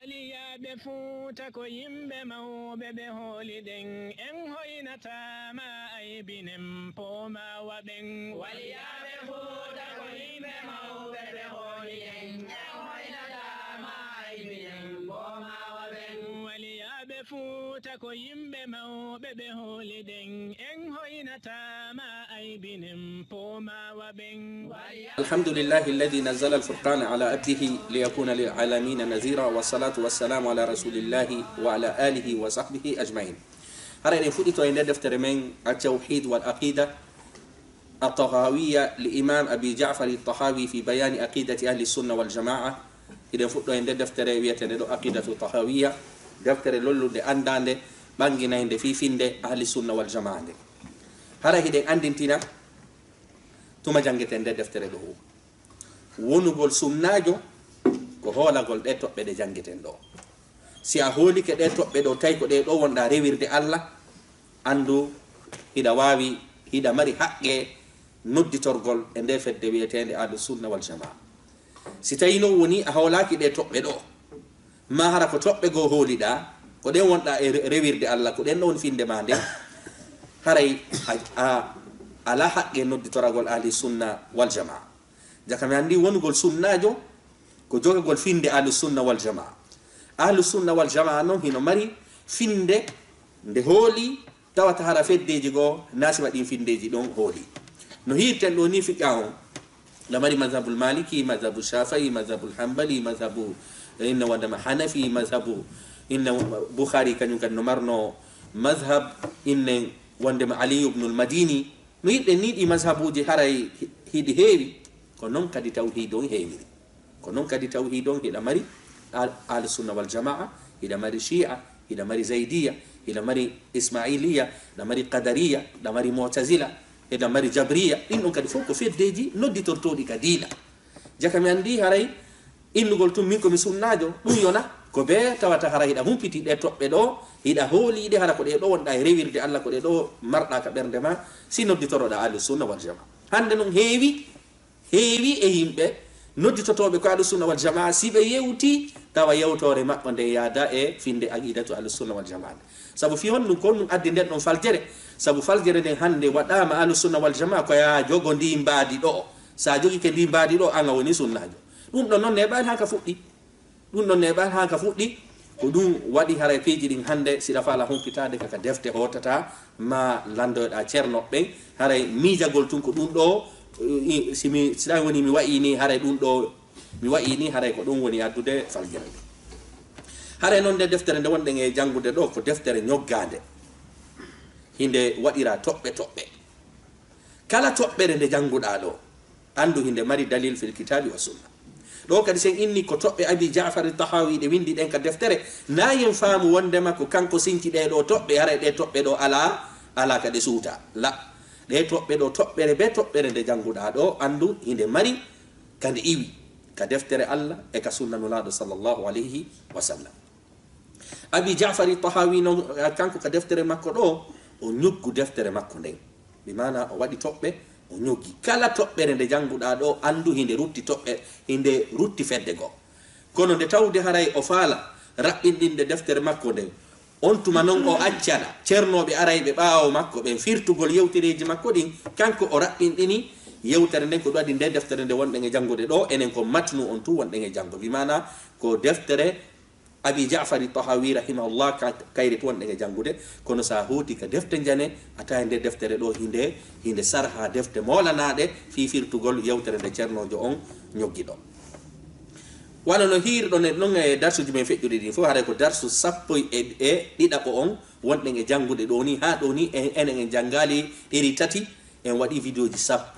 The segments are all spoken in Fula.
Liyaɓe fuuta ko yimɓe mawɓe ɓe hooliɗen en hoynatama aybinen pooma waɓen. Waliyaɓe fuuta ko yimɓe mawɓe ɓe hooliɗen en hoynatama aybinen pooma waɓen. Waliyaɓe fuuta ko yimɓe mawɓe ɓe hooliɗen en hoynatama aybinen pooma waɓen. الحمد لله الذي نزل الفرقان على عبده ليكون للعالمين نذيرا والصلاة والسلام على رسول الله وعلى آله وصحبه أجمعين. هذا يفوت عند دفتر من التوحيد والعقيدة الطحاوية لإمام أبي جعفر الطحاوي في بيان عقيدة أهل السنة والجماعة. إذا فوت عند دفتر يتندو عقيدة الطحاوية دفتر لولو دي أندان دي بانجنا عند في فين دي أهل السنة والجماعة. هذا هيدي أندنتنا tuma jangete nde deftere ɗo wonugol sunnajo ko hoolagol ɗe toɓɓe ɗe jangeten ɗo. Si a hoolike ɗe toɓɓe ɗo tawi ko ɗe ɗo wonɗa rewirde Allah, andu hiɗa wawi hiɗa mari haqqe nodditorgol e nde fedde wiyetende ahlu sunna wal jamaa. Si tawi non woni a hawlaki ɗe toɓɓe ɗo, ma hara ko toɓɓe goo hooliɗa ko ɗen wonɗa e rewirde Allah, ko ɗen ɗon finde ma nde haray ala haqqe nodditoragol ahli sunna wal jamaa. Jakami andi wonugol sunnajo ko jogagol finde ahli sunna wal jamaa. Ahli sunna wal jamaa non hino mari finde nde hooli tawata hara feddeji go nasi waɗin findeji ɗon hooli. No hirten ɗo ni fiqa on la mari mazhabul maliki, mazhabul shafi'i, mazhabul hanbali, mazhabu inna wandama hanafi, mazhabu inna bukhari kanyum kan no marno mazhab inna wandama ali ibn al-madini. No yiɗɗen ni ɗi mazhabuji haray hiɗi heewi ko noon kadi tawhid on heewiri, ko noon kadi tawhid on hiɗa mari ahlu sunna wal jamaa, hiɗa mari shi'a, hiɗa mari zaydiya, hiɗa mari ismailiya, hiɗa mari qadariya, hiɗa mari mu'tazila, hiɗa mari jabriya. ɗin ɗon kadi fof ko feddeji nodditortoɗi ka diina. Jakami andi haray innugol tum min komi sunnajo ɗum yona ko be tawata hara hiɗa humpiti ɗe toɓɓe ɗo, hiɗa hooliɗe hara ko ɗe ɗo wonɗa e rewirde Allah, ko ɗe ɗo marɗa ka ɓernde ma, si nodditoroɗa ahlu sunna wal jamaa. Hande noon heewi e yimɓe nodditotoɓe ko ahlu sunna wal jamaa, si ɓe yewti tawa yewtore maɓɓe nde yaada e finde aqidatu ahlu sunna wal jamaa. Sabu fi hon ɗum ko ɗum addi nden ɗon faljere, sabu faljere nden hande waɗama ahlu sunna wal jamaa ko ya jogo ndi mbaadi ɗo. Sa jogike ndi mbaadi ɗo an a woni sunnajo. ɗum ɗon noon neɓani ha ka fuɗɗi, ɗum ɗon neɓani ha ka fuɗɗi ko ɗum waɗi haray peeji ɗin hande siɗa faala humpitade kaka defte hotata ma landoɗa ceerno ɓen haray miijagol tun ko ɗum ɗo siɗa woni mi wayini haray ɗum ɗo mi wayini haray ko ɗum woni addude faljere. Haray noon nde deftere nde wonɗen e jangude ɗo ko deftere ñoggade, hinde waɗira toɓɓe toɓɓe. Kala toɓɓere nde janguɗa ɗo andu hinde mari dalil fil kitabi wa sunna. ɗo kadi sen inni ko toɓɓe abi jafar tahawi ɗe windi ɗen ka deftere nayin faamu wondema ko kanko sinti ɗe ɗo toɓɓe haray ɗe toɓɓe ɗo ala ka ɗe suuta la ɗe toɓɓe ɗo toɓɓere be toɓɓere nde janguɗa ɗo andu hinde mari kande iwi ka deftere Allah e ka sunna nulaɗo sallallahu alayhi wa sallam. abi jafar tahawi no kanko ka deftere makko ɗo o ñuggu deftere makko nden bi mana o waɗi toɓɓe o ñoggi kala toɓɓere nde janguɗa ɗo andu hinde rutti toɓɓe hinde rutti fedde goo. Kono nde tawde haray o faala raɓɓinɗinde deftere makko nden on tuma noon o accana ceernoɓe arayɓe ɓaawo makko ɓen firtugol yewtereji makko ɗin, kanko o raɓɓinɗini yewtere nden ko ɗum waɗi nde deftere nde wonɗen e jangude ɗo enen ko matnu on tu wonɗen e jango wi mana ko deftere abi jafari tahawi rahimahullah kayri to wonɗen e jangude. Kono sa hooti ka defte jane a tawi nde deftere ɗo hinde sarha defte molanaɗe fifirtugol yewtere nde ceernojo on ñoggi ɗo. Wala no hiirɗon e ɗon e darsuji men feƴƴuɗi ɗin fof haray ko darsu 11 on wonɗen e jangude ɗo ni ha ɗo ni enen en jangali ɗeri tati en waɗi vidéo ji 11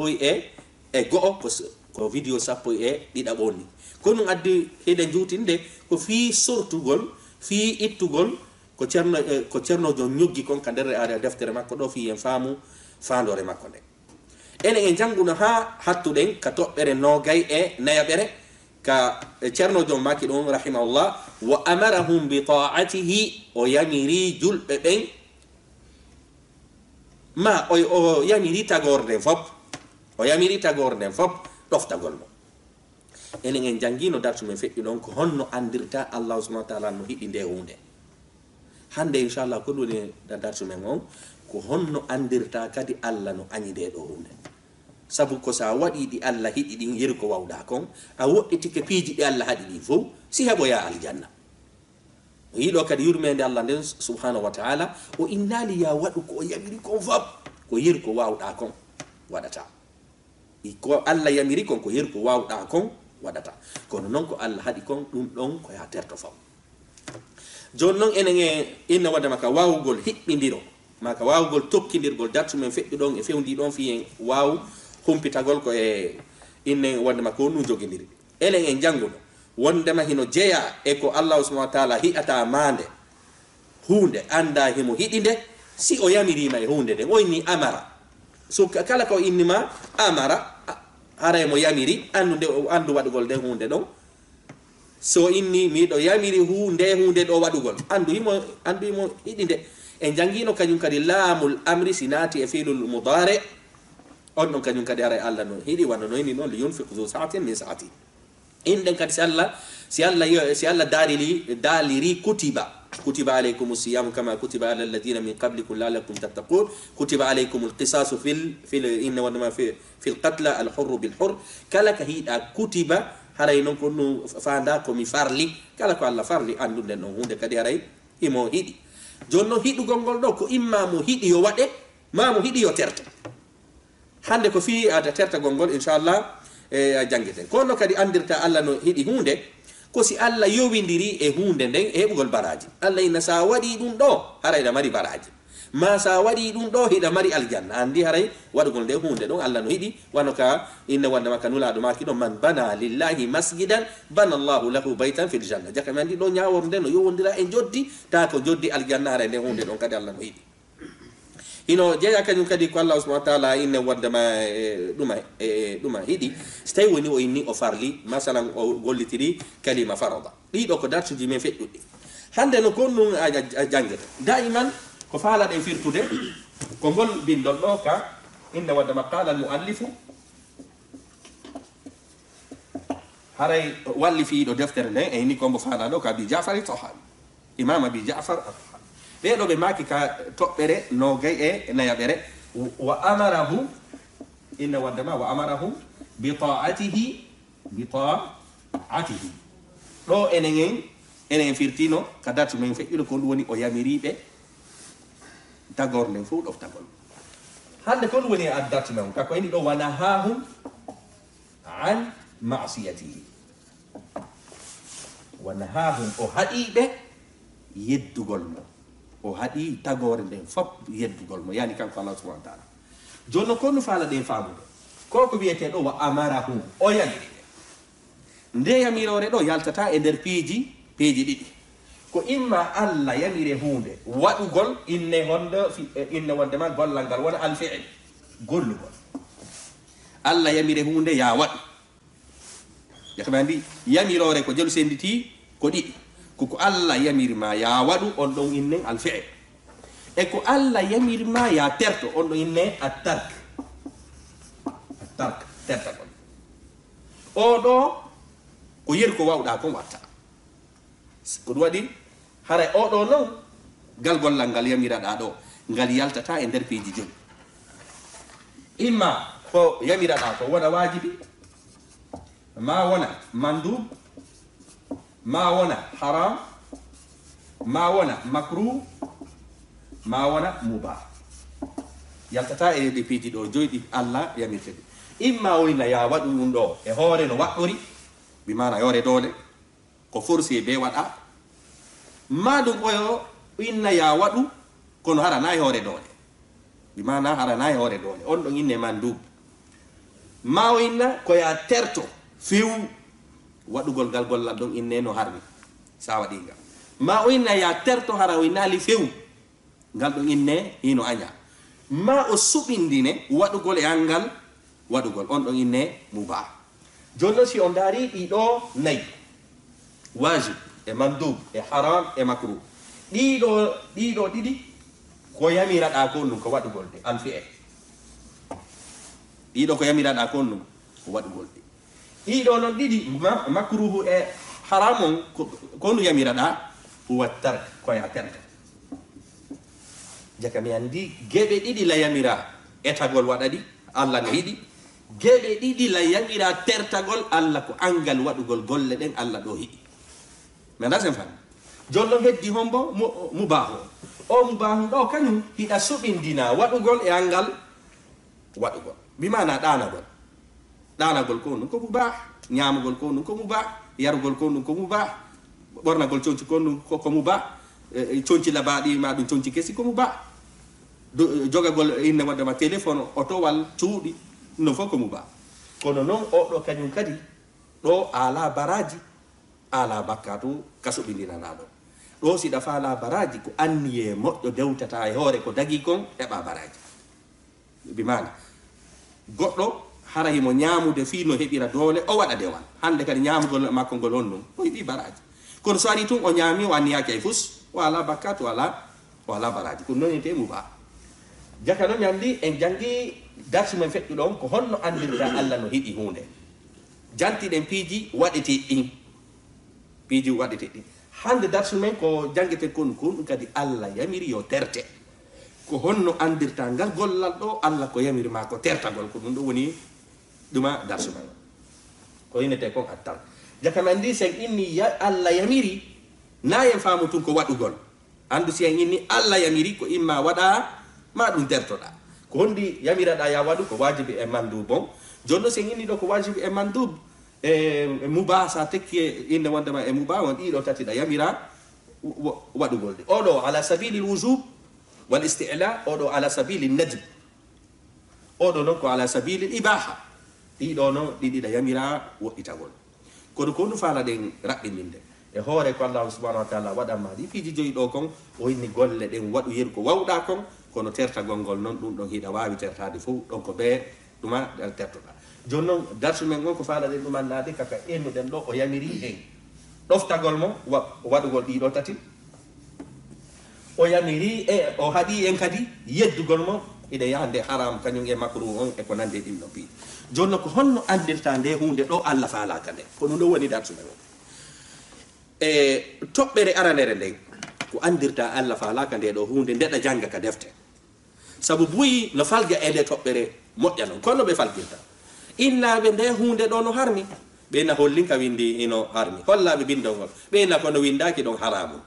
ko vidéo 11 on ni. Ko ɗum addi heɗe juutinde ko fi sortugol fi ittugol ko ceernojo ñoggi kon ka nder are deftere makko ɗo fi en faamu fandore makko nde. Enen en janguno ha hattuɗen ka toɓɓere nogay e nayaɓere ka ceernojo maki ɗon rahimahullah wa amarahum bi ta'atihi o yamiri julɓe ɓen ma o yamiri tagorde fop ɗoftagol mo. enen en jangino dartu men feƴƴi ɗon ko honno andirta Allah subhanahu wa ta'ala no hiɗi nde hunde hande inchallah ko ɗum dartu men on ko honno andirta kadi Allah no añi nde ɗo hunde sabu ko sa waɗi ɗi Allah hiɗi ɗin yeri ko wawɗa kon a woɗɗitike piiji ɗi Allah haɗi ɗin fof si heɓoya aljanna o yiɗo kadi yurmede Allah nden subhanahu wa ta'ala o innali ya waɗu ko o yamiri kon fab ko yeri ko wawɗa kon waɗata ko Allah yamiri kon ko yeri ko wawɗa kon waɗata kono noon ko Allah haɗi kon ɗum ɗon ko ya terto fam joni noon enen e inna wadde maka wawugol hiɓɓidiro maka wawugol tokkidirgol dartu men feƴƴi ɗon e fewndi ɗon fiyen waw humpitagol ko e inne wadde maka wonnu joguidiri enen en jannguno wondema hino jeeya e ko Allah subhanahu wa ta'ala hi'ata mande hunde anda himo hiɗi nde si o yamirima e hunde nde o inni amara so kala ko innima amara haray mo yamiri andu waɗugol nde hunde ɗon so inni miɗo yamiri hunde ɗo waɗugol andu imo hiɗi nde en jangino kañum kadi laamul amri si naati e fiilul mudare on ɗon kañum kadi aray Allah no hiɗi wano no inni noon li yunfiq zu sa'atin min sa'ati inden kadi si Allah daliri kutiba alaykum siyam kama kutiba ala alladhina min qablikum la'allakum tattaqun kutiba alaykum alqisasu fil inna wa ma fil qatla al hurr bil hurr kala ka hiɗa kutiba haray noon ko no fanda ko mi farli kala ko Allah farli andude non hunde kadi haray imo hiɗi jonno hiɗugol ngol ɗo ko imma mo hiɗi yo waɗe ma mo hiɗi yo terta hande ko fi ada tertagol ngol inchallah a jangeten kono kadi andirta Allah no hiɗi hunde ko si Allah yowindiri e hunde nden e heɓugol baraji Allah inna sa waɗi ɗum ɗo haray ina mari baraji ma sa waɗi ɗum ɗo hiɗa mari aljanna andi haray waɗugol nde hunde ɗon Allah no hiɗi wano ka inna wanda maka nulaɗo maki ɗo man bana lillahi masjidan bana Allahu lahu baytan fil janna jaka mi andi ɗo ñawor nde no yowodira e joddi ta ko joddi aljanna haray nde hunde ɗon kadi Allah no hiɗi hino jeeya kañum kadi ko Allah subhanahu wa ta'ala inne waddama ɗuma hiɗi so tawi woni o inni o farli masalan o gollitiri kalima farada ɗiɗo ko dartuji men feƴƴuɗɗi hande no kon ɗum a jangeta daiman ko faalaɗe firtude ko ngol bindol ɗo ka inne waddama qala al muallifu haray walli fiiɗo deftere nde e ni kombo faala ɗo ko abi jafar Tahawi imam abi jafar ɓeɗo ɓe maki ka toɓɓere nogay e nayaɓere wa amarahu inna waddama wa amarahu bi ta'atihi ɗo enen firtino ka dartu men feƴƴude ko ɗum woni o yamiriɓe dagor nden fof ɗoftagol hande ko ɗum woni addartu men kako ini ɗo wa nahahum an ma'siyatihi wa nahahum o haɗiɓe yeddugol mo o haɗi tagore nden fop yeddugol mo yani kanko Allah subhanahu wa ta'ala jonno ko no faala ɗen faamude ko wiyete ɗo wa amarahum o yamiri nde yamirore ɗo yaltata e nder piiji ɗiɗi ko imma Allah yamire hunde waɗugol inne wondema gollal ngal wona alfi'il gollugol Allah yamire hunde ya waɗu yakama andi yamirore ko jelu senditi ko ɗiɗi ko Allah yamirma ya waɗu on ɗon inne alfi'il e ko Allah yamirma ya terto on ɗon inne at-tark tertagol o ɗo ko yeri ko wawɗa kon watta ko ɗum waɗi haray o ɗo noon ngal gollal ngal yamiraɗa ɗo ngal yaltata e nder piiji joni imma ko yamiraɗa ko wona wajibi ma wona mandub ma wona haram ma wona makruh ma wona mubah yaltata e ɗe piiji ɗo joyɗi Allah yamirte ɗi imma o inna ya waɗu ɗum ɗo e hoore no waɗɗori bimana yore dole ko forsi be waɗa ma ɗum oyo inna ya waɗu kono harana e hoore dole bimana harana e hoore dole on ɗon inne mandub ma o inna ko ya terto few waɗugol ngal gollal ɗon inne no harmi sa waɗingal ma o inna ya terto hara o innali few ngal ɗon inne ino aña ma o suɓindine waɗugol e angal waɗugol on ɗon inne muba jonno si on daari ɗiɗo nayi wajib e mandub e haram e makruh ɗiɗo ɗiɗi ko yamiraɗa kon ɗum ko waɗugol de alfi'e ɗiɗo ko yamiraɗa kon ɗum ko waɗugol de ɗiɗo noon ɗiɗi makruhu e haramon ko ndu yamiraɗa huwa tark koya terta jaka mi andi geɓe ɗiɗi la yamira etagol waɗa ɗi Allah no yiɗi geɓe ɗiɗi la yamira tertagol Allah ko angal waɗugol golle ɗen Allah ɗo yiɗi mi anda sen fan jonno heddi hombo mubahu o mubahu ɗo kañum hiɗa suɓindina waɗugol e angal waɗugol bimana ɗanagol ko ɗum ko mubah ñamugol ko ɗum ko mubah yarugol ko ɗum ko mubah ɓornagol conci ko ɗum ko mubah conci labaɗi ma ɗum conci kesi ko mubah jogagol inne waddama téléphone otowal cuuɗi no fof ko mubah kono noon oɗo kañum kadi ɗo ala baraji ala bakkatu kasuɓindinanaɗo ɗo siɗa faala baraji ko anniye moƴƴo dewtata e hoore ko dagi kon heɓa baraji bimana goɗɗo hara himo ñamude fi no heɓira doole o waɗa dewal hande kadi ñamugol makko ngol on ɗum o yiɗi baraji kono so ari tun o ñaami o anniyaki ay fus o ala bakkatu o ala baraji ɗum noon yete mubah jaka no ñandi en jangi darsu men feƴƴu ɗon ko honno andirta Allah no hiɗi hunde jantiɗen piiji waɗeteɗɗin piiji waɗeteɗɗin hande darsu men ko jangete kon ɗum kadi Allah yamiri yo terte ko honno andirta ngal gollal ɗo Allah ko yamiri ma ko tertagol ko ɗum ɗo woni ɗuma darsu men ko yinete kon attal jaka men andi sen inni Allah yamiri na en faamu tun ko waɗugol andu si en inni Allah yamiri ko imma waɗa ma ɗum tertoɗa ko hondi yamiraɗa ya waɗu ko wajibi e mandub bon jonno sen inni ɗo ko wajibi e mandub e mubah sa tekki inne wondema e mubah won ɗiɗo tati ɗa yamira waɗugol de oɗo ala sabili lwujub wal istila oɗo ala sabili nadb oɗo noon ko ala sabili ibaha ɗiɗo noon ɗiɗi ɗa yamira woɗɗitagol kono ko ndu faala ɗen raɓɓininde e hoore ko Allah subhanahu wa taala waɗanma ɗi piiji joyi ɗo kon o inni golle ɗen waɗu yeru ko wawɗa kon kono tertagol ngol noon ɗum ɗon hiɗa wawi tertade fof ɗon ko ɓe ɗuma ɗel tertoɗa joni noon darsu men on ko faalaɗen ɗumannade kaka ennuɗen ɗo o yamiri hen ɗoftagol mo waɗugol ɗiɗo tati o yamiri e o haɗi en kadi yeddugol mo ina yahande haram kañum e makru on e ko nande ɗin ɗo piiji joni noon ko honno andirta nde hunde ɗo Allah faalaka nde ko ɗum ɗo woni darsu men on e toɓɓere aranere nden ko andirta Allah faalaka nde ɗo hunde ndeɗa janga ka defte sabu buyi no falga e nde toɓɓere moƴƴa noon kono ɓe faltirta innaɓe nde hunde ɗo no harmi ɓeyna hollinka windi ino harmi hollaɓe bindol ɓeyna kono windaki ɗon haramu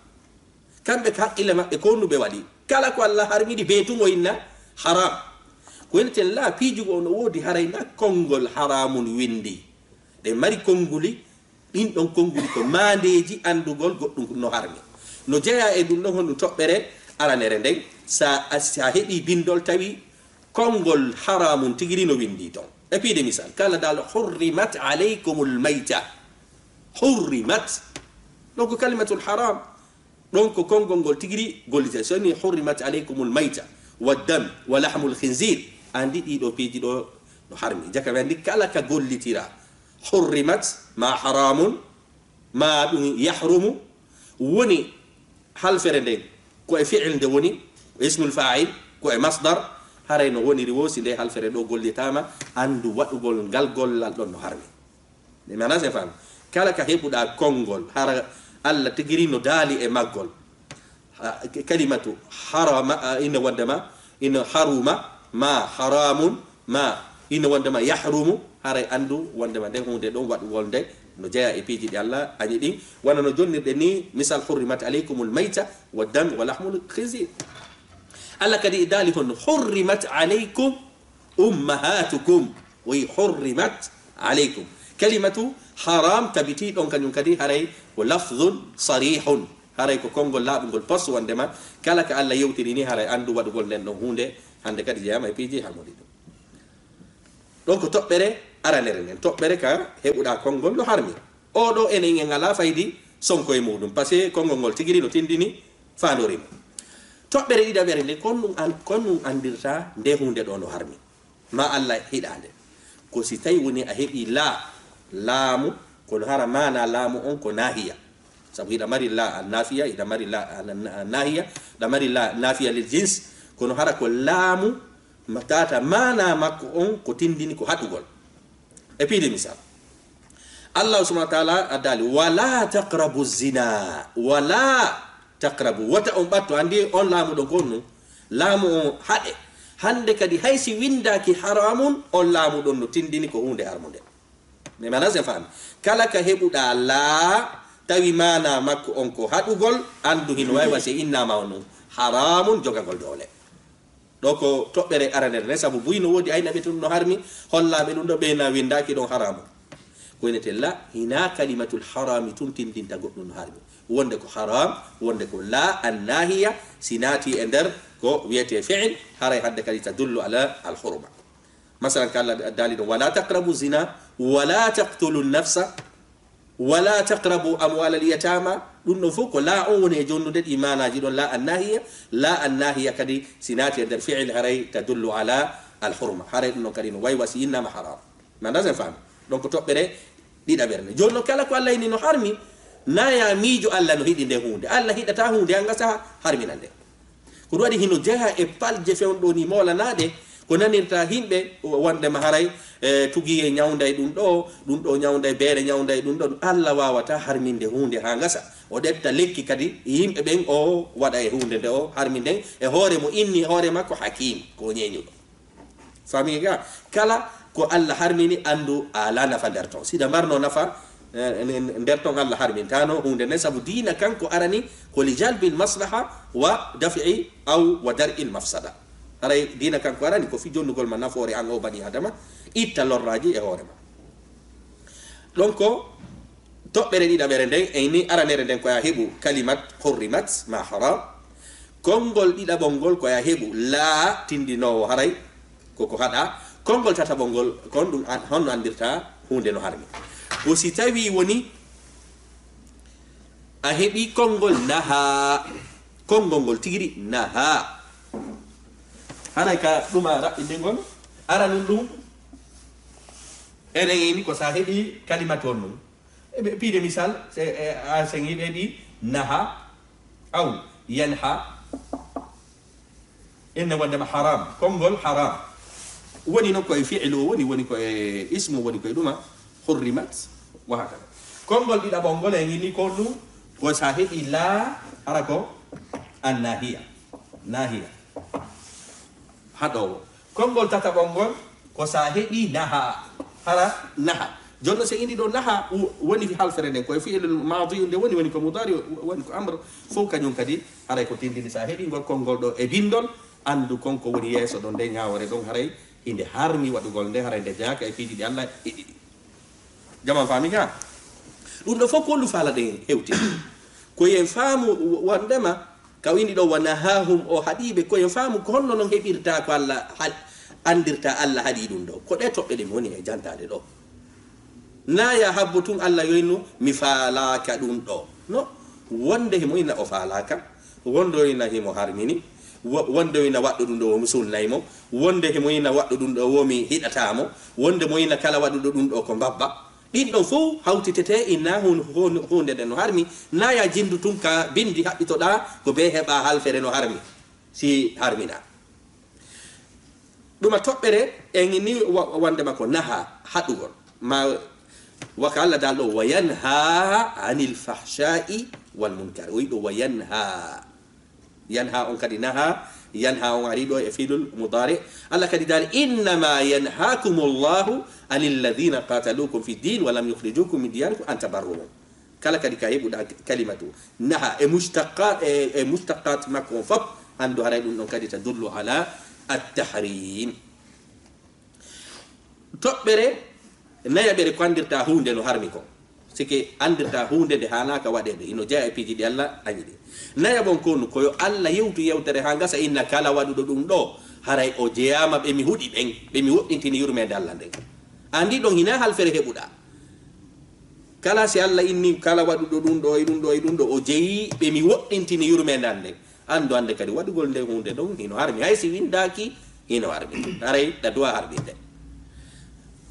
kamɓe ka haqqille maɓɓe konnuɓe waɗi kala ko Allah harmiɗi beetumo inna haram ko woneten la piijugo o no woodi harayna konngol haramun windi ɗe mari konnguli ɗin ɗon konnguli ko mandeji andugol goɗɗum no harmi no jeeya e ɗum ɗon honɗum toɓɓere aranere nden sa heeɓi bindol tawi konngol haramun tigiri no windi ton e piide misal kala dal hurrimat alaykumul mayta hurrimat ɗon ko kalimatul haram ɗon ko konngol ngol tigiri gollite so ni hurrimat alaykumul mayta waddam wa lahmul khinzir andi ɗiɗo piiji ɗo no harmi jaka ɓe andi kala ka gollitira hurrimat ma haramun ma ɗum yahrumu woni halfere nden ko e fi'il nde woni ismul fa'il ko e masdar haray no woniri wosi nde halfere ɗo gollitama andu waɗugol ngal gollal ɗon no harmi nde mana se fam kala ka heɓuɗa konngol hara Allah tigiri no daali e maggol kalimatu harama ina wondema ina haruma ma haramun ma ina wondema yahrumu haray andu wondema nden hunde ɗon waɗugol nde no jeeya e piiji ɗi Allah añi ɗin wona no jonnirɗe ni misal hurrimat alaykumul mayta wa dam wa lahmul khinzir Allah kadi daali honno hurrimat alaykum ummahatukum way hurrimat alaykum kalimatu haram tabiti ɗon kañum kadi haray ko lafdun sarihun haray ko konngol laaɓugol poste wondema kala ka Allah yewtiri ni haray andu waɗugol nden ɗon hunde hande kadi jeeyama e piiji hammodi ɗum ɗon ko toɓɓere aranere nden toɓɓere ka heɓuɗa konngol no harmi oɗo enen en ala faydi sonko e muɗum par ce que konngol ngol tigiri no tindini fandorima toɓɓere ɗiɗaɓere nde kon ɗum andirta nde hunde ɗo no harmi ma Allah hiɗande ko si tawi woni a heɓi laamu kono hara mana laamu on ko nahiya sabu hiɗa mari la nafiya hiɗa mari la nahiya ɗa mari la nafiya lil jins kono hara ko laamu tata mana makko on ko tindini ko haɗugol e piide misal Allah subhanahu wa ta'ala adali wala taqrabu zina wala taqrabu wata on batto andi on laamu ɗo gonnu laamu on haɗe hande kadi haysi windaki haramun on laamu ɗon no tindini ko hunde harmude mais mana se fami kala ka heɓuɗa laa tawi mana makko on ko haɗugol andu hino wawi wasi innama on haramun jogagol doole ɗo ko toɓɓere aranere ne sabu buyno woodi aynaɓe tun no harmi hollaɓe ɗum ɗo ɓeyna windaki ɗon haramu ko winete la hina kalimatul harami tun tindinta goɗɗum no harmi wonde ko haram wonde ko la annahiya sinati e nder ko wiyete fi'il haray hadde kadi tadullu ala alhurma masalan ka allah dali ɗum wala taqrabu zina wala taqtulu nafsa wala taqrabu amwal alyatama ɗum ɗon fof ko la on woni e jonnude ɗi manaji ɗon la annahiya kadi sinati e nder fi'il haray tadullu ala alhurma haray ɗum ɗon kadi no way wasi innama haram mandasen fami donc toɓɓere ɗiɗa ɓerne joni noon kala ko allah ini no harmi naya miijo allah no hiɗi nde hunde allah hiɗata hunde anga saha harmina nde ko ɗum waɗi hino jeeha e palje fewɗo ni molanaɗe ko nanirta himɓe wondema haray tugiye ñawday ɗum ɗo ñawday beere ñawday ɗum ɗo allah wawata harminde hunde ha gasa o ɗetta lekki kadi yimɓe ɓen o waɗa e hunde nde o harmi nden e hoore mo inni hoore makko hakim ko ñeñuɗo fami ga kala ko allah harmini andu ala nafa nder ton sida mbarno nafa nder ton allah harmintano hunde nden saabu dina kanko arani ko li jalbil maslaha wa dafi'i aw wa dar'i l mafsada aray dina kanko arani ko fi jonnugol ma nafoore an o bani adama itta lorraji e hoore ma donc toɓɓere ɗiɗaɓere nden eyni aranere nden koya heɓu kalimat hurrimat ma haram konngol ɗiɗaɓol ngol koya heɓu laa tindinowo haray koko haɗa konngol tataɓol ngol kon ɗum honno andirta hunde no harmi ko si tawi woni a heɓi konngol naha konngol ngol tigiri naha hanay ka ɗum a raɓɓindingol aranum ɗum eɗen ini ko sa heɓi kalimat on ɗum eɓe piide misal a sen yiɓe ɗi naha aw yanha enne wondema haram konngol haram woni noon koye fi'lu woni koye ismu woni koye ɗuma hurrimat wa hakada konngol ɗiɗaɓol ngol en ini ko ɗum ko sa heɓi la hara ko annahiya nahiya haɗowo konngol tataɓol ngol ko sa heɓi naha hara naha jonno so indi ɗo naha woni halfere nden koye fi'lu madi nde woni ko mudari woni ko amre fof kañum kadi haray ko tindini sa heɓi ngol konngol ɗo e bindol andu konko woni yeeso ɗon nde ñawore ɗon haray inde harmi waɗugol nde haray nde jeyaka e piiɗiɗi allah e ɗiɗi jaman faami ka ɗum ɗo fof ko hollu faala ɗen hewti koyen faamu wondema ka windi ɗo wa nahahum o haɗiɓe koyen faamu ko honno noon heɓirta ko allah andirta allah haɗi ɗum ɗo ko ɗe toɓɓe ɗe woni e jantade ɗo naya habbo tun allah yoynu mi faalaka ɗum ɗo no wonde himo ina o faalaka wonde ina himo harmini wonde ina waɗɗo ɗum ɗo womi sulnaymo wonde himo ina waɗɗo ɗum ɗo womi hiɗatamo wonde mo ina kala waɗuɗo ɗum ɗo ko mbabba ɗin ɗon fof hawtitete inna hunde nde no harmi naya jindu tun ka bindi haɓɓitoɗa ko be heɓa halfere no harmi si harmina ɗuma toɓɓere en ni wondema ko naha haɗugol ma waka allah dal ɗo wa yanha anil fahshai wal munkar o yiɗo wa yanha on kadi naha yanha on ari ɗo e fiilul mudari allah kadi dal innama yanhakum llahu anil ladina qatalukum fi din wa lam yukhrijukum min diyarikum an tabarruhum kala kadi ka heɓuɗa kalimatu naha e mustaqat makko on fop andu haray ɗum ɗon kadi tadullu ala attahrim toɓɓere nayaɓere ko andirta hunde no harmi ko sike andirta hunde nde hanaka waɗede ino jeeya e piiji ɗi allah añiɗi nayaɓon konu koyo allah yewtu yewtere ha gasa inna kala waɗuɗo ɗum ɗo haray o jeyama ɓe mi huuɗi ɓen ɓe mi woɗɗintini yurmede allah nden andi ɗon hina halfere heɓuɗa kala si allah inni kala waɗuɗo ɗum ɗo e ɗum ɗo e ɗum ɗo o jeeyi ɓe mi woɗɗintini yurmede an nden andu ande kadi waɗugol nde hunde ɗon hino harmi hay si windaki hino harmi haray ɗaduwa harminde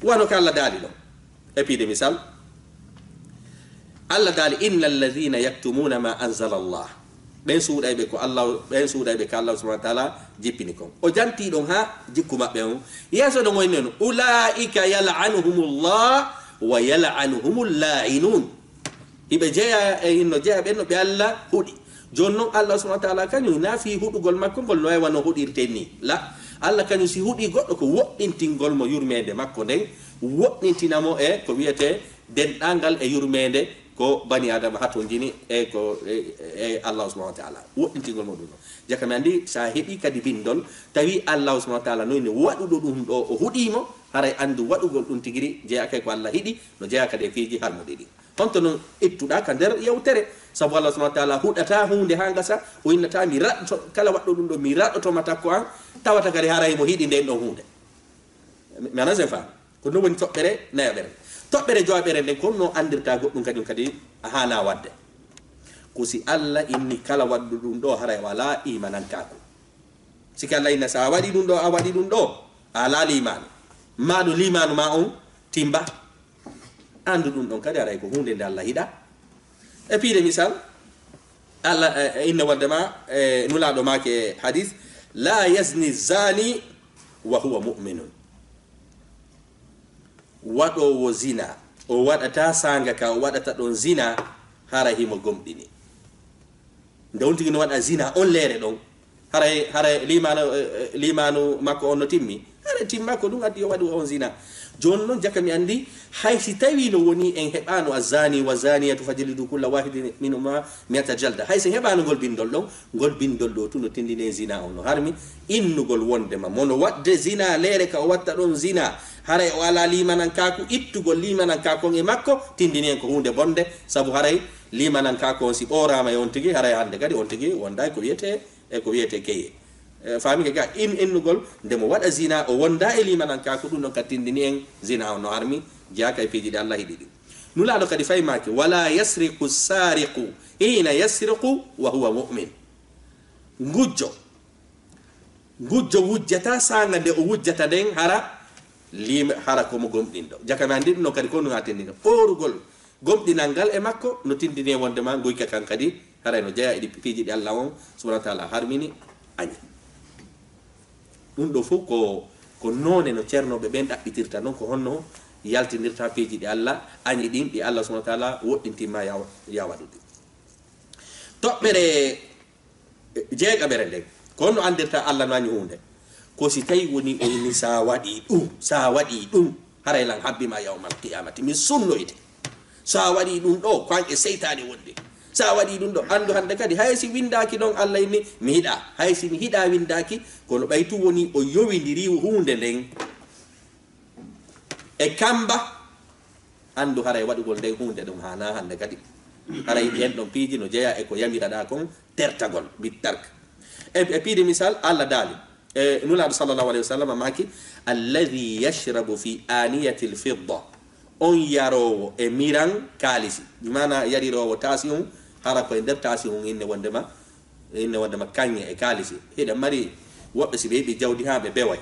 wano ko allah daali ɗon e piide misal allah daali inna alladina yaktumuna ma anzala allah ɓen suuɗayɓe ko allah ɓen suuɗayɓe ko allah subahana taala jippini kon o janti ɗon ha jikku maɓɓe on yeeso ɗon woni noon ulaika yalanuhum llah wa yal'anuhumul la'inun ibe jeya e inno jeya benno be Allah hudi jonnon Allah subhanahu wa ta'ala kanyu nafi hudugol makko gol no wano hudirtenni la Allah kanyu si hudi goddo ko woddintingol mo yurmede makko den woddintinamo e ko wiete den dangal e yurmede ko bani adam hato jini e ko e Allah subhanahu wa ta'ala woddintingol mo dum jakami andi sa hebi kadi bindol tawi Allah subhanahu wa ta'ala no ni wadudo dum do o hudimo haray andu wadugol dum tigiri jeya kay ko Allah hidi no jeya kade fiji harmude di honto non ittuda ka der yewtere sabu Allah subhanahu wa ta'ala hudata hunde hangasa o innata mi raddo kala waddo dum do mi raddo to mata ko an tawata gari haray mo hidi den do hunde mi ana sefa ko no woni tobbere nayabere tobbere jobere den ko no andirta goddum kadi hana wadde ko si Allah inni kala waddu dum do haray wala imananka ko si kala inna sa wadi dum do a wadi dum do ala liman madu limanu ma on timba andu dum don kadi aray ko hunde nde Allah hida e piide misal Allah inna wadama nulado make hadith la yazni zani wa huwa mu'minun wado wo zina o wadata sanga ka o wadata don zina hara himo gomdini ndawti no wada zina on lere don hara limanu makko on no timmi hara timma ko dum addi o wadi on zina jon non jakami andi hay si tawi no woni en hebano azani wa zaniyatu fajlidu kulla wahidin minhuma mi'ata jalda hay si hebano gol bindol do tuno tindine zina on no harmi innugol wonde ma mono wadde zina lere ka o watta don zina haray wala limanan kaku ittugol limanan kakon e makko tindine ko hunde bonde sabu haray limanan kakon si borama e on tigi haray hande kadi on tigi wonda ko wiete keye fami ke ga innugol ndemo wada zina o wonda e limanan kaku dum non katindini en zina on no harmi jaka e fiji de Allah hidi nula do kadi faymaki wala yasriqu sariqu ina yasriqu wa huwa mu'min ngujjo wujjata sanga de o wujjata den hara ko mo gomdindo jakami andi no kadi ko no atendino forugol gomdinangal e makko no tindine wonde ma goyka kan kadi haray no jeya e fiji de Allah on subhanahu wa ta'ala harmini ani dum do fu ko none no cernobe ben dabbitirta non ko honno yaltinirta fiji de Allah ani din di Allah subhanahu wa ta'ala woddintima ya wadude tobbere jeega berende ko no andirta Allah no ani hunde ko si tay woni o ni sa wadi dum haray lan habbima yawmal qiyamati min sunnoyde sa wadi dum do kanke seytani wonde sa wadi dum do andu hande kadi haysi windaki don Allah inni mi hida haysi mi hida windaki ko no baytu woni o yowindiri hunde den e kamba andu haray wadugol den hunde dum hana hande kadi haray en don piji no jeya e ko yamirada kon tertagol bitark e pidi misal Allah dali nula sallallahu alaihi wasallam maki alladhi yashrabu fi aniyati alfidda on yaro e miran kalisi bimana yarirowo tasiyum hara ko der tasiyum inne wondema kanye e kalisi heda mari wobbe si be jawdi ha be beway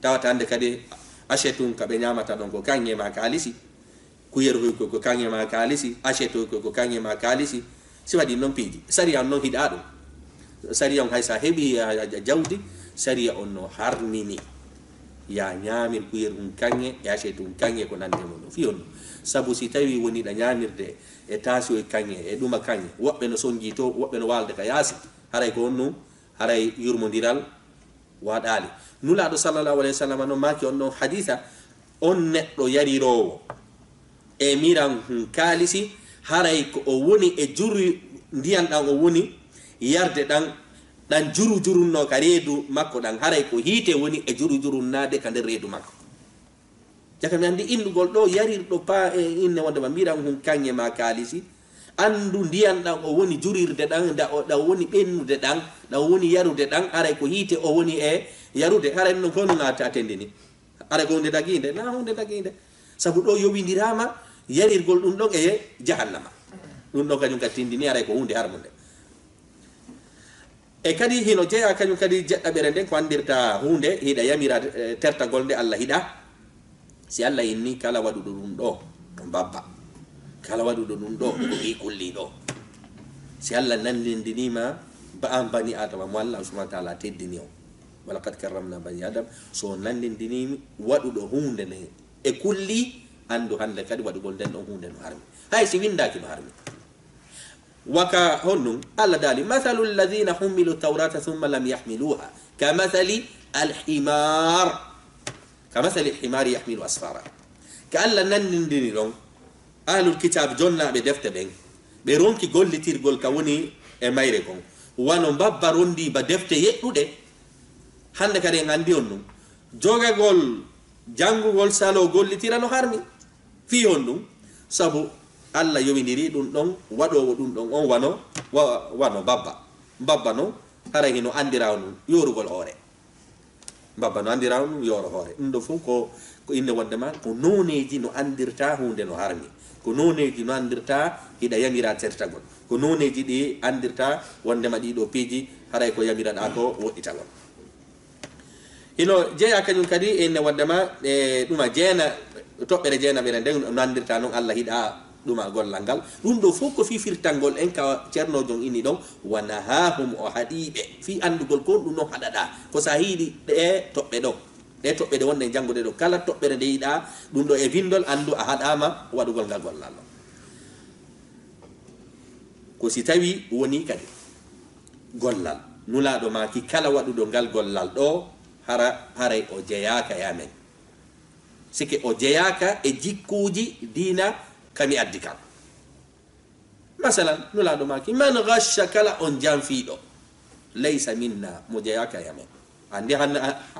tawata ande kadi achetun ka be nyamata don ko kanye ma kalisi ku yeru ko kanye ma kalisi achetu ko kanye ma kalisi si wadi non piji sari an non hidado sari on haysa hebi jawdi sariya on no harmini ya nyamir ku yerun kanye ya setun kanye ko nande mo fi on sabu si tawi woni da nyamirde e tasio e kanye e duma kanye wobbe no sonji to wobbe no walde ka yasi haray ko onno haray yurmodiral wadali nula do sallallahu alaihi wasallam no maki on no haditha on neddo yarirowo e miran kalisi haray ko o woni e juri ndiyan dan o woni yarde dan juru no ka reedu makko dan haray ko hite woni e juru nade ka der reedu makko jakami andi indugol do yarirdo pa inne wonde ma miran hun kanye ma kalisi andu ndiyan dan o woni jurirde dan da woni bennude dan da woni yarude dan haray ko hite o woni e yarude haray non ko no nata atendini haray ko hunde daginde sabu do yowindirama yarirgol dum don e jahannama dum do kanyum katindini haray ko hunde harmunde e kadi hino jeya kanyum kadi jedda berende ko andirta hunde hida yamira terta golde Allah hida si Allah inni kala wadudo dum do babba kala wadudo dum do ko bi kulli do si Allah nandindinima ba am bani adam mo Allah subhanahu wa ta'ala teddini o wala qad karramna bani adam so nandindinimi wadudo hunde ne e kulli andu hande kadi waɗugol nden ɗon hunde no harmi hay si windaki no harmi waka honnum Allah dali mathalu alladhina humilu tawrata thumma lam yahmiluha kamathali alhimar yahmilu asfara ka Allah nandindiri ɗon ahlul kitab jonnaɓe defte ɓen ɓe ronki gollitirgol ka woni e mayre kon wano mbabba rondi ba defte yeɗɗuɗe hande kadi en andi on ɗum jogagol jangugol salo gollitira no harmi fi on ɗum sabu Allah yowindiri ɗum ɗon waɗowo ɗum ɗon on wano babba no hara hino andirawo ɗum yorugol hoore babba no andirawo ɗum yoro hoore ɗum ɗo fof ko inde wondema ko noneji no andirta hunde no harmi ko noneji no andirta hiɗa yamira tertagol ko noneji ɗi andirta wondema ɗiɗo piiji haray ko yamiraɗa ko woɗɗitagol hino jeeya kañum kadi inde wondema ɗuma jeena toɓɓere jeenaɓere nden no andirta noon Allah hiɗa ɗuma gollal ngal ɗum ɗo fof ko fifirtangol en ka ceernojon ini ɗon wana hahum o haɗiɓe fi andugol kon ɗum noon haɗaɗa ko sa hiiɗi ɗe toɓɓe ɗe wonde janngude ɗo kala toɓɓere nde yiɗa ɗum ɗo e bindol andu a haɗama waɗugol ngal gollal ɗo ko si tawi woni kadi gollal nulaɗo maki kala waɗuɗo ngal gollal ɗo haray o jeyaka yamen sike o jeyaka e jikkuji dina kami addi kam masalan nulaɗo maki man gasha kala on janfiɗo laysa minna mo jeyaka yamen andi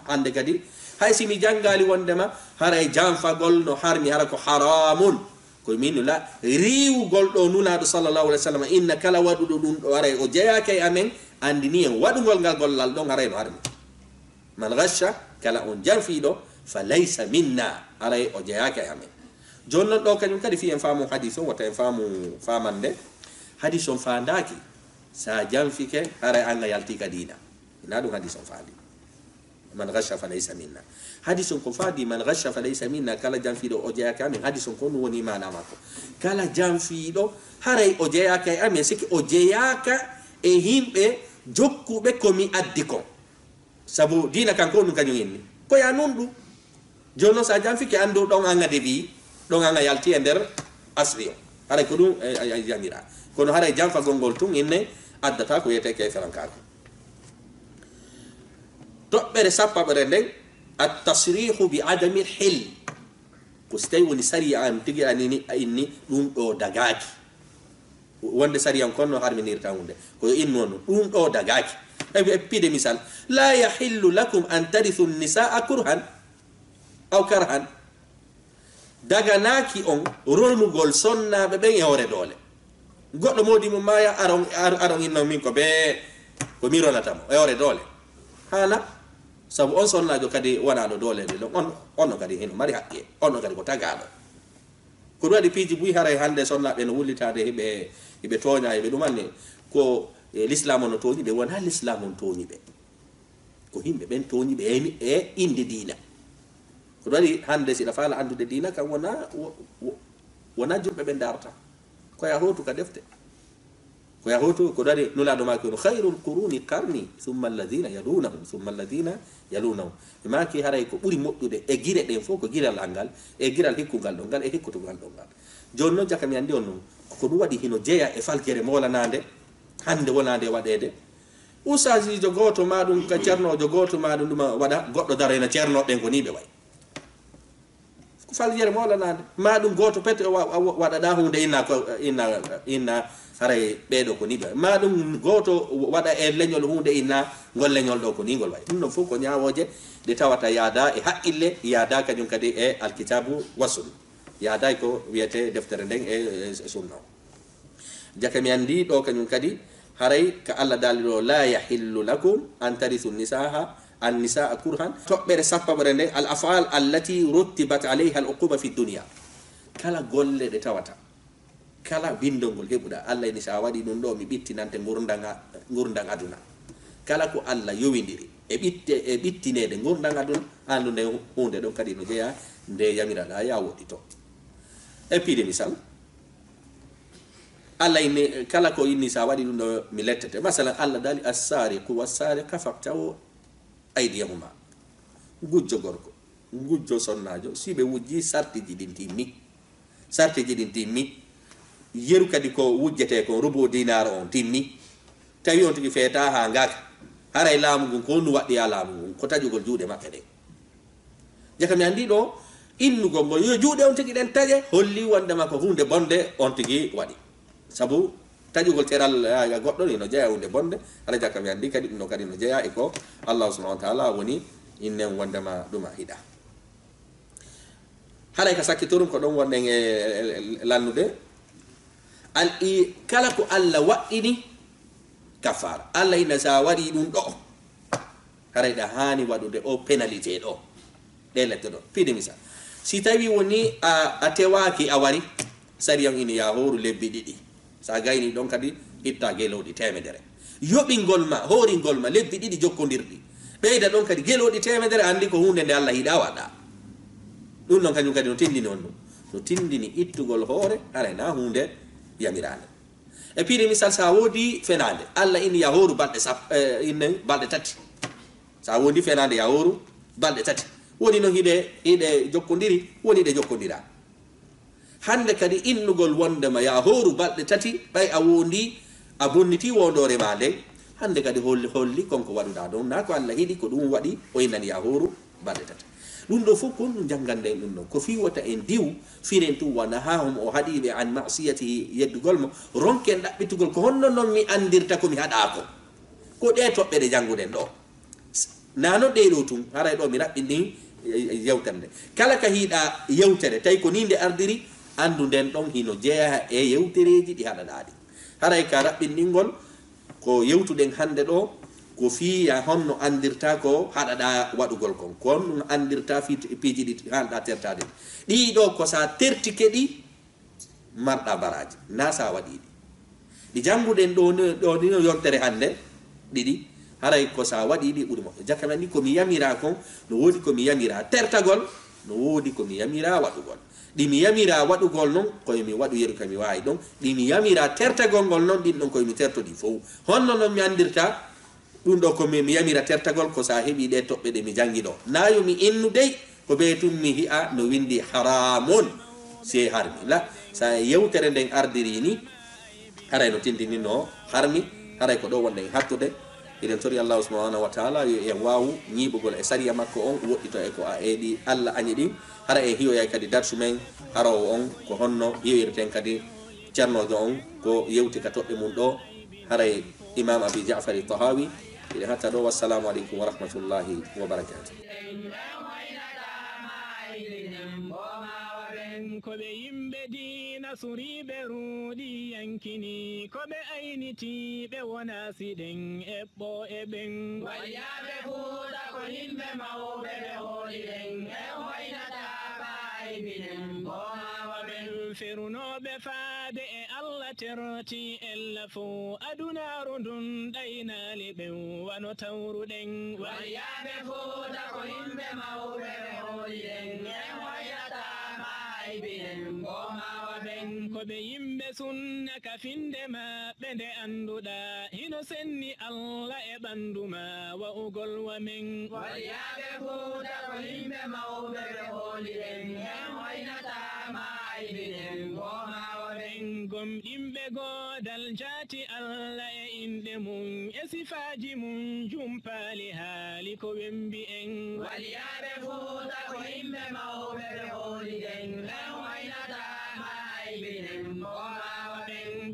hande kadi hay simi jangali wondema haray janfagol no harmi hara ko haramun ko min nula riwugol ɗo nulaɗo sallallahu alaihi wasallam inna kala waɗuɗo ɗum ɗo haray o jeyaka e amen andini en waɗugol ngal gollal ɗon haray no harmi man gasha kala on janfiɗo fa laysa minna haray o jeyaka e amen joni noon ɗo kañum kadi fi en faamu hadis on wata en faamu famande hadis on fandaki sa janfike haray anga yalti ka dina ina ɗum hadis on faandi man gasha fa laysa minna hadis on ko faadi man gasha fa laysa minna kala janfiɗo o jeyaka amen hadis on ko ɗum woni mana makko kala janfiɗo haray o jeyaka e amen siki o jeyaka e himɓe jokkuɓe komi addi kon sabu dina kanko ɗum kañum inni ko ya non ɗum joni noon sa janfike andu ɗon anga debi ɗon anga yalti e nder asri o haray ko ɗum jangira kono haray janfagol ngol tun inne addata ko wiyete ke ferankako toɓɓere sappaɓere nden attasrihu bi adami lhil ko so tawi woni sariya an tigi anini inni ɗum ɗo dagaki wonde sariyan konno harminirta hunde koyo inno no ɗum ɗo dagaki pide misal la yahillu lakum an tarithu nisaa kurhan aw karhan daganaki on ronugol sonnaɓe ɓen e hoore doole goɗɗo modi mum maya aron inno min ko ɓe ko mi ronatamo e hoore doole hala sabu on sonnajo kadi wonaɗo doolede ɗon onno kadi heno mari haqqe onno kadi ko tagaɗo ko ɗum waɗi piiji buyi haray hande sonnaɓe no wullitade heɓe tooña heɓe ɗumanne ko l'islam no tooñi ɓe wona l'islam on tooñi ɓe ko yimɓe ɓen tooñi ɓe e inde diina ko ɗum waɗi hande siɗa faala andude diina kam wona julɓe ɓe darata koya hotu ka defte koya hotu ko ɗum waɗi nulaɗo maki no hayrul quruni qarni summa alladina yalunahum e maki haray ko ɓuuri moƴƴude e guire ɗen fof ko giral angal e giral hikkugal ɗo ngal e hikkutugal ɗo ngal joni noon jaka mi andi on noon ko ɗum waɗi hino jeeya e falkere molanade hande wonade waɗede usajijo goto maɗum ka ceernojo goto maɗum ɗuma waɗa goɗɗo daro ena ceernoɓen ko ni ɓe way ko faljere molanade maɗum goto pete waɗaɗa hunde inna haray ɓeɗo ko ni ɓe maɗum goto waɗa e leñol hunde inna ngol leñol ɗo ko ni ngol way ɗum ɗon fof ko ñawoje ɗe tawata yaada e haqqille yaada kañum kadi e alkitabu wasun yaada ko wiyete deftere nden e sunna jaka mi andi ɗo kañum kadi haray ka Allah dali ɗo la yahillu lakum an tarithu nisaa kurhan toɓɓere sappaɓere nden al afal allati ruttibat alayha al uquba fi dunia kala golle ɗe tawata kala bindolngol heɓuɗa Allah ni sa waɗi ɗum ɗo mi ɓittinante gurdan aduna kala ko Allah yowidiri e ɓittinede gurdan aduna andu nde hunde ɗon kadi no jeeya nde yamiraɗa ya woɗɗito e piide misal Allah inni kala ko inni sa waɗi ɗum ɗo mi lettete masalan Allah dali assariqu wassariqa faqtahu aydiyahuma gujjo gorko ngujjo sonnajo si ɓe wujji sartiji ɗin timmi yeru kadi ko wujjete ko rubo dinar on timmi tawi on tigi feeta ha ngaka haray laamu ngun ko nu waɗɗi ya laamu ngun ko taƴugol juuɗe maɓɓe ɗen jaka mi andi ɗo innugol ngol yo juuɗe on tigi ɗen taƴe holli wondema ko hunde bonde on tigi waɗi sabu taƴugol teral goɗɗo ino jeeya hunde bonde ala jaka mi andi kadi ɗum kadi no jeeya e ko Allah subhanahu wa ta'ala woni innen wondema ɗuma hiɗa haray ka sakkitorum ko ɗon wonɗen e lannude kala ko Allah waɗɗini kafara Allah ina sa waɗi ɗum ɗo haray ɗa hani waɗude o pénalité ɗo ɗe lette ɗo piide misal si tawi woni a tewaki a wari sariyam ina ya horu lebbi ɗiɗi sa gayni ɗon kadi itta gelowɗi temedere yoɓingol ma horingol ma lebbi ɗiɗi jokkodirɗi ɓeyda ɗon kadi gelowɗi temedere andi ko hunde nde Allah hiɗa waɗa ɗum ɗon kañum kadi no tindini on ɗum no tindini ittugol hoore aray na hunde yamirande e piide misal sa wodi fenade Allah ina ya horu balɗe balɗe tati sa wodi fenade ya horu balɗe tati woni no hiɗe jokkodiri woni ɗe jokkodira hande kadi innugol wondema ya horu balɗe tati ɓay a wondi a bonniti wondore ma nden hande kadi holli konko waɗuɗa ɗon na ko Allah hiɗi ko ɗum waɗi o innani ya horu balɗe tati ɗum ɗo fof ko ɗum jangganden ɗum ɗon ko fiwata en diw firen tum wa nahahum o haɗiɓe an masiyatihi yeddugol mo ronken ɗaɓɓitugol ko honno noon mi andirta komi haɗako ko ɗe toɓɓe ɗe jangguden ɗo nano ɗeɗo tum haray ɗo mi raɓɓini yewtere nde kala ka hiiɗa yewtere tawi ko ni nde ardiri andu nden ɗon hino jeeya e yewtereji ɗi haɗaɗaɗi haray ka raɓɓinɗingol ko yewtuɗen hande ɗo ko fiya honno andirta ko haɗaɗa waɗugol kon ko honno andirta piiji ɗi hanɗa tertade ɗiɗo ko sa tertike ɗi marɗa baraji na sa waɗiɗi ɗi jannguɗen ɗo ni no yontere hande ɗiɗi haray ko sa waɗiɗi ɓuuri moƴƴo jakkamen ni komi yamira kon no woodi komi yamira tertagol no woodi komi yamira waɗugol ɗimi yamira waɗugol noon koyemi waɗu yeru kami wawi ɗon ɗimi yamira tertagol ngol noon ɗin ɗon koyemi tertoɗi fof honno noon mi andirta ɗum ɗo ko mi yamira tertagol ko sa heɓi ɗe toɓɓe ɗe mi jangi ɗo nayomi innu dey ko ɓe tum mi hi'a no windi haramun se harmi la sa yewtere nden ardiri ni haray no tindini no harmi haray ko ɗo wonɗen hattude eɗen tori Allah subhanahu wa ta'ala yo en wawu ñiɓugol e sariya makko on woɗɗito e ko a eeɗi Allah añi ɗin hara en hiyoyay kadi darsu men harowo on ko honno yeyoyreten kadi ceernojo on ko yewti ka toɓɓe mum ɗo haray imam abi ja'far tahawi eɗen hatta ɗo wassalamu aleykum wa rahmatullahi wa barakatuh ko ɓe yimɓe diina suriɓe ruuɗi yankini ko ɓe ayniti ɓe wona siɗen eɓɓo e ɓen waliyaɓe fuuta ko yimɓe mawɓe ɓe hooliɗen e hoynata baybinen bomawa ɓen ferunoɓe faade e Allah terti ella fo adunaru ndun ɗaynali ɓen wano tawruɗen waliyaɓe fuuta ko yimɓe mawɓe ɓe hooliɗen e hoynata ko ɓe yimɓe sunna ka finde maɓɓe nde annduɗa hino senni Allah e ɓanndu ma wa'ugol wa men waliyaɓe fuuta ko yimɓe mawɓe ɓe hooliɗen e hoynatama aybinen gomawa ɓen gomɗimɓe godal jaati Allah e inɗe mum e sifaji mum jumpali haali ko wembi en waliyaɓe fuuta ko yimɓe mawɓe ɓe hooliɗen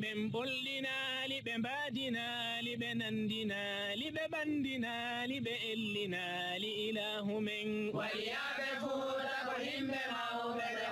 ɓen bollinaali ɓe mbaadinaali ɓe nandinaali ɓe ɓandinaali ɓe ellinaali ilahu men waliyaɓe fuuta ko yimɓe mawɓe ɓe